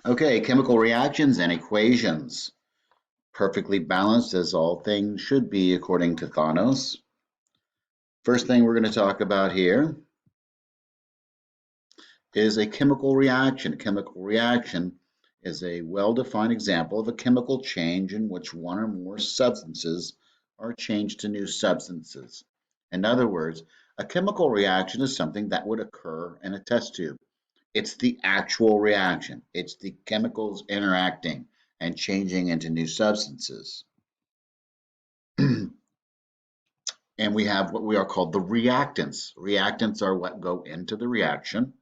Okay, chemical reactions and equations. Perfectly balanced as all things should be according to Thanos. First thing we're going to talk about here is a chemical reaction. A chemical reaction is a well-defined example of a chemical change in which one or more substances are changed to new substances. In other words, a chemical reaction is something that would occur in a test tube. It's the actual reaction. It's the chemicals interacting and changing into new substances. And we have what we are called the reactants. Reactants are what go into the reaction,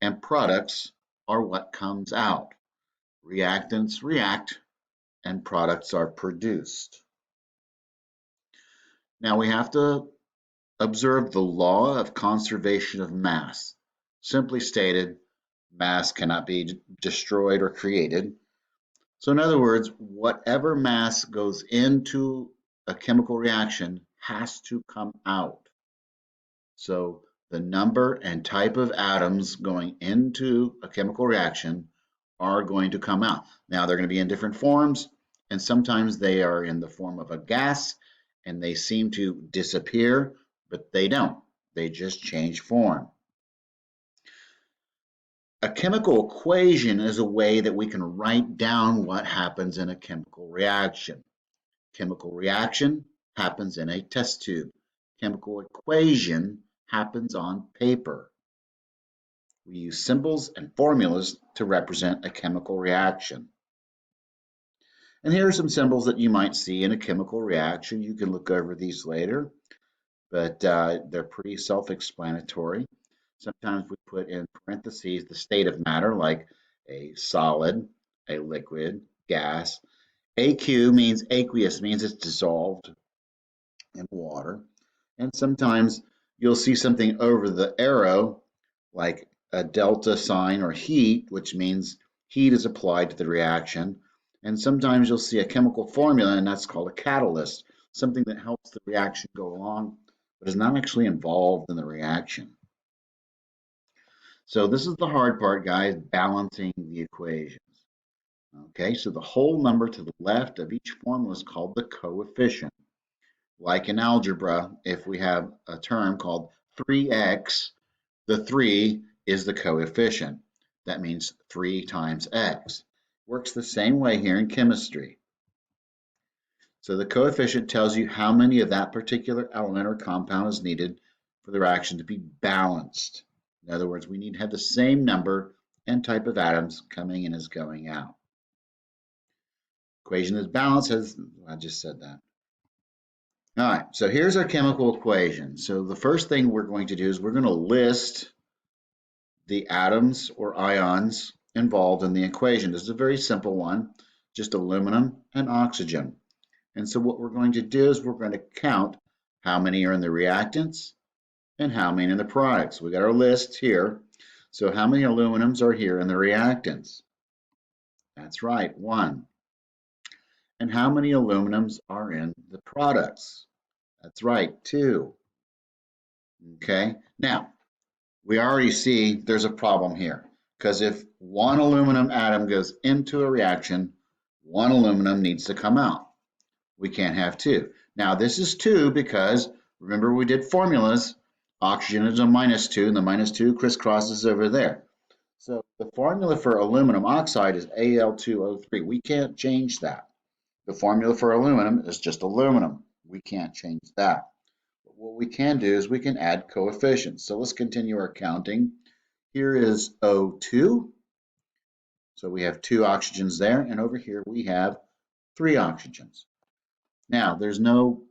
and products are what comes out. Reactants react, and products are produced. Now we have to observe the law of conservation of mass. Simply stated, mass cannot be destroyed or created. So in other words, whatever mass goes into a chemical reaction has to come out. So the number and type of atoms going into a chemical reaction are going to come out. Now they're going to be in different forms, and sometimes they are in the form of a gas and they seem to disappear, but they don't. They just change form. A chemical equation is a way that we can write down what happens in a chemical reaction. Chemical reaction happens in a test tube. Chemical equation happens on paper. We use symbols and formulas to represent a chemical reaction. And here are some symbols that you might see in a chemical reaction. You can look over these later, but they're pretty self-explanatory. Sometimes we put in parentheses the state of matter, like a solid, a liquid, gas. AQ means aqueous, means it's dissolved in water. And sometimes you'll see something over the arrow, like a delta sign or heat, which means heat is applied to the reaction. And sometimes you'll see a chemical formula, and that's called a catalyst, something that helps the reaction go along, but is not actually involved in the reaction. So this is the hard part, guys, balancing the equations. Okay, so the whole number to the left of each formula is called the coefficient. Like in algebra, if we have a term called 3x, the 3 is the coefficient. That means 3 times x. Works the same way here in chemistry. So the coefficient tells you how many of that particular element or compound is needed for the reaction to be balanced. In other words, we need to have the same number and type of atoms coming in as going out. Equation is balanced, as I just said that. All right, so here's our chemical equation. So the first thing we're going to do is we're going to list the atoms or ions involved in the equation. This is a very simple one, just aluminum and oxygen. And so what we're going to do is we're going to count how many are in the reactants and how many in the products. We got our list here. So how many aluminums are here in the reactants? That's right, 1. And how many aluminums are in the products? That's right, 2. Okay, now we already see there's a problem here, because if one aluminum atom goes into a reaction, one aluminum needs to come out. We can't have 2. Now this is 2 because remember we did formulas. Oxygen is a -2 and the -2 crisscrosses over there. So the formula for aluminum oxide is Al2O3. We can't change that. The formula for aluminum is just aluminum. We can't change that. But what we can do is we can add coefficients. So let's continue our counting. Here is O2. So we have 2 oxygens there, and over here we have 3 oxygens. Now, there's no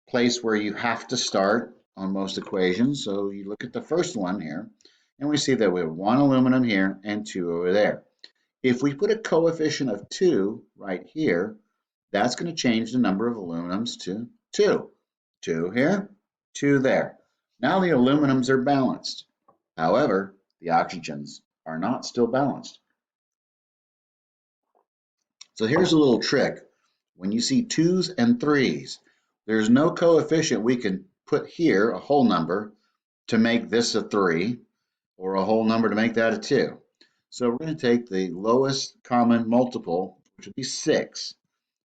place where you have to start on most equations, so you look at the first one here, and we see that we have 1 aluminum here and 2 over there. If we put a coefficient of 2 right here, that's going to change the number of aluminums to 2. 2 here, 2 there. Now the aluminums are balanced. However, the oxygens are not still balanced. So here's a little trick. When you see 2's and 3's, there's no coefficient we can put here, a whole number, to make this a 3, or a whole number to make that a 2. So we're going to take the lowest common multiple, which would be 6.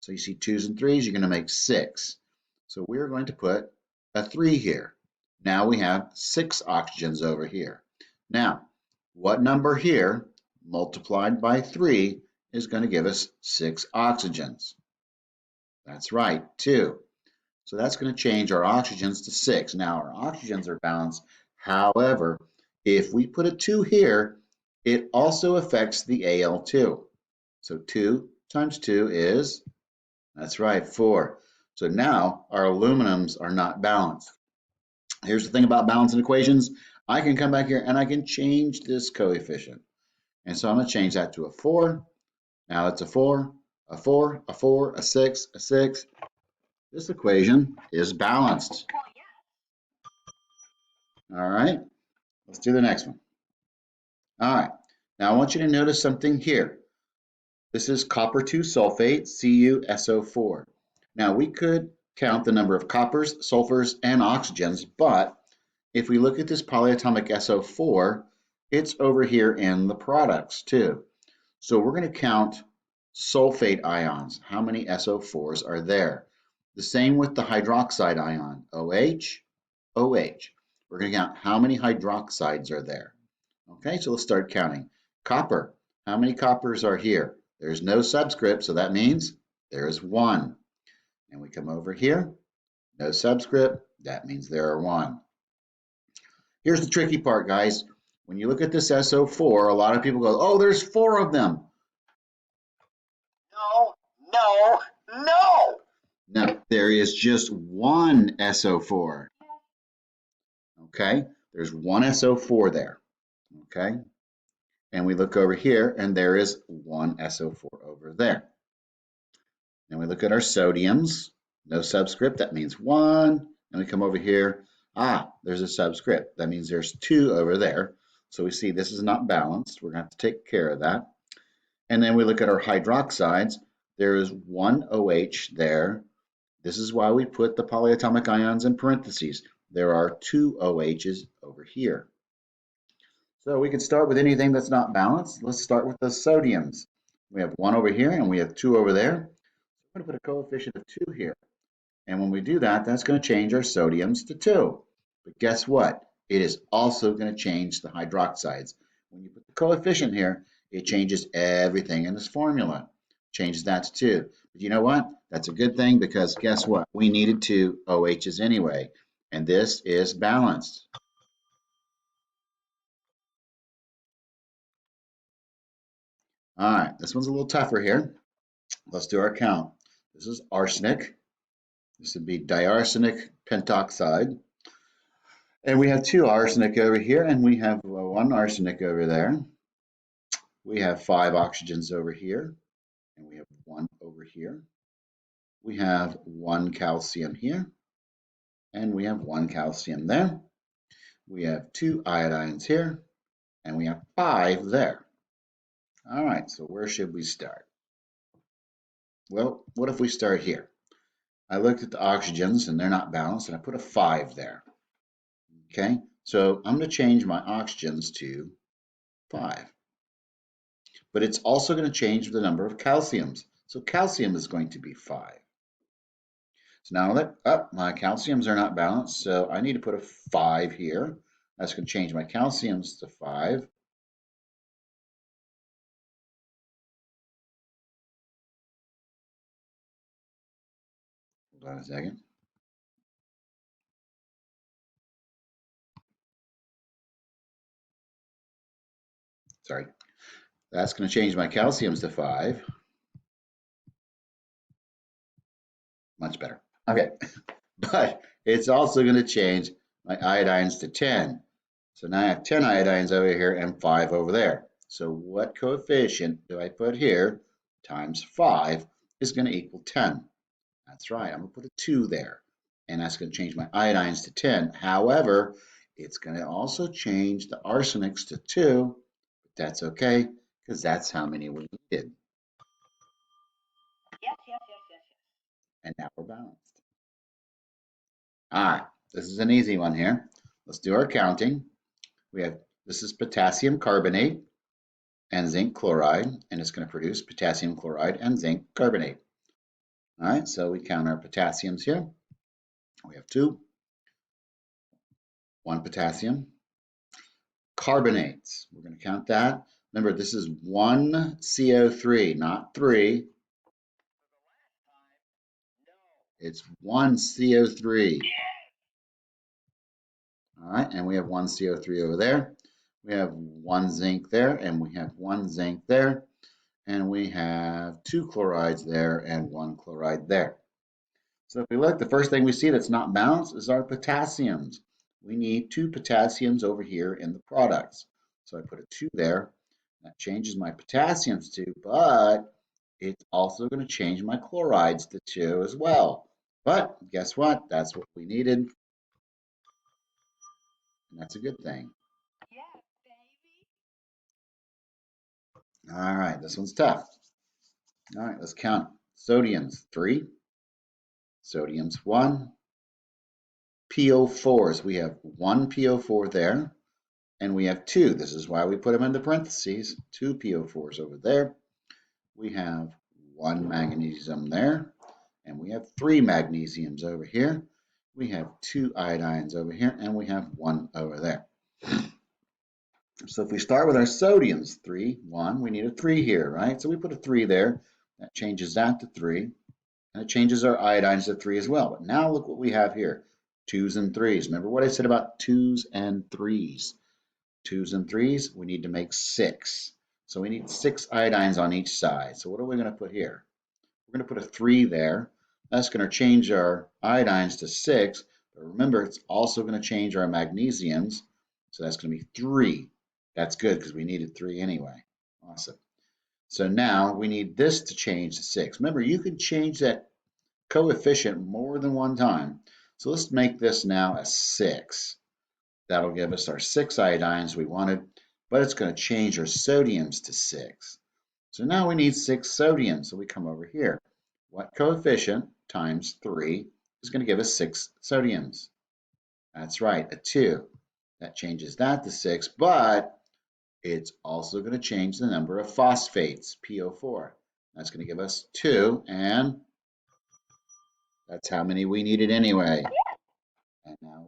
So you see 2's and 3's, you're going to make 6. So we're going to put a 3 here. Now we have 6 oxygens over here. Now, what number here multiplied by 3 is going to give us 6 oxygens? That's right, 2. So that's going to change our oxygens to 6. Now our oxygens are balanced. However, if we put a 2 here, it also affects the Al2. So 2 times 2 is, that's right, 4. So now our aluminums are not balanced. Here's the thing about balancing equations. I can come back here and I can change this coefficient. And so I'm going to change that to a 4. Now it's a 4, a 4, a 4, a 6, a 6. This equation is balanced. All right, let's do the next one. All right, now I want you to notice something here. This is copper 2 sulfate, CuSO4. Now we could count the number of coppers, sulfurs, and oxygens, but if we look at this polyatomic SO4, it's over here in the products too. So we're going to count sulfate ions. How many SO4s are there? The same with the hydroxide ion, OH, OH. We're going to count how many hydroxides are there. Okay, so let's start counting. Copper, how many coppers are here? There's no subscript, so that means there is 1. And we come over here, no subscript, that means there are 1. Here's the tricky part, guys. When you look at this SO4, a lot of people go, oh, there's 4 of them. No, no, no. No, there is just 1 SO4. Okay, there's 1 SO4 there. Okay, and we look over here, and there is 1 SO4 over there. And we look at our sodiums, no subscript, that means 1. And we come over here, there's a subscript, that means there's 2 over there. So we see this is not balanced. We're going to have to take care of that. And then we look at our hydroxides. There is 1 OH there. This is why we put the polyatomic ions in parentheses. There are 2 OHs over here. So we can start with anything that's not balanced. Let's start with the sodiums. We have 1 over here and we have 2 over there. I'm going to put a coefficient of 2 here. And when we do that, that's going to change our sodiums to 2. But guess what? It is also going to change the hydroxides. When you put the coefficient here, it changes everything in this formula. Changes that to 2. But you know what? That's a good thing because guess what? We needed 2 OHs anyway. And this is balanced. All right, this one's a little tougher here. Let's do our count. This is arsenic. This would be diarsenic pentoxide. And we have 2 arsenic over here, and we have 1 arsenic over there. We have 5 oxygens over here, and we have 1 over here. We have 1 calcium here, and we have 1 calcium there. We have 2 iodines here, and we have 5 there. All right, so where should we start? Well, what if we start here? I looked at the oxygens, and they're not balanced, and I put a 5 there. Okay, so I'm going to change my oxygens to 5. But it's also going to change the number of calciums. So calcium is going to be 5. So now my calciums are not balanced, so I need to put a 5 here. That's going to change my calciums to 5. Hold on a second. Sorry. That's going to change my calciums to 5. Much better. Okay. But it's also going to change my iodines to 10. So now I have 10 iodines over here and 5 over there. So what coefficient do I put here times 5 is going to equal 10? That's right. I'm going to put a 2 there. And that's going to change my iodines to 10. However, it's going to also change the arsenics to 2. But that's okay because that's how many we needed. Yes. And now we're balanced. All right. This is an easy one here. Let's do our counting. This is potassium carbonate. and zinc chloride, and it's going to produce potassium chloride and zinc carbonate. All right, so we count our potassiums here. We have 2, 1 potassium. Carbonates, we're going to count that. Remember, this is 1 CO3, not 3. It's 1 CO3. All right, and we have 1 CO3 over there. We have 1 zinc there, and we have 1 zinc there, and we have 2 chlorides there and 1 chloride there. So if we look, the first thing we see that's not balanced is our potassiums. We need 2 potassiums over here in the products. So I put a 2 there. That changes my potassiums to, but it's also going to change my chlorides to 2 as well. But guess what? That's what we needed. And that's a good thing. Yeah, baby. All right, this one's tough. All right, let's count. Sodium's 3. Sodium's 1. PO4s, we have 1 PO4 there, and we have 2. This is why we put them in the parentheses. 2 PO4s over there. We have 1 magnesium there, and we have 3 magnesiums over here. We have 2 iodines over here, and we have 1 over there. So if we start with our sodiums, 3, 1, we need a 3 here, right? So we put a 3 there. That changes that to 3, and it changes our iodines to 3 as well. But now look what we have here, 2s and 3s. Remember what I said about 2s and 3s? 2s and 3s, we need to make 6. So we need 6 iodines on each side. So what are we going to put here? We're going to put a 3 there. That's going to change our iodines to 6. But remember, it's also going to change our magnesiums. So that's going to be 3. That's good because we needed 3 anyway. Awesome. So now we need this to change to 6. Remember, you can change that coefficient more than one time. So let's make this now a 6. That'll give us our 6 iodines we wanted, but it's going to change our sodiums to 6. So now we need 6 sodiums. So we come over here. What coefficient times 3 is going to give us 6 sodiums? That's right, a 2. That changes that to 6, but it's also going to change the number of phosphates, PO4. That's going to give us 2, and that's how many we needed anyway. And now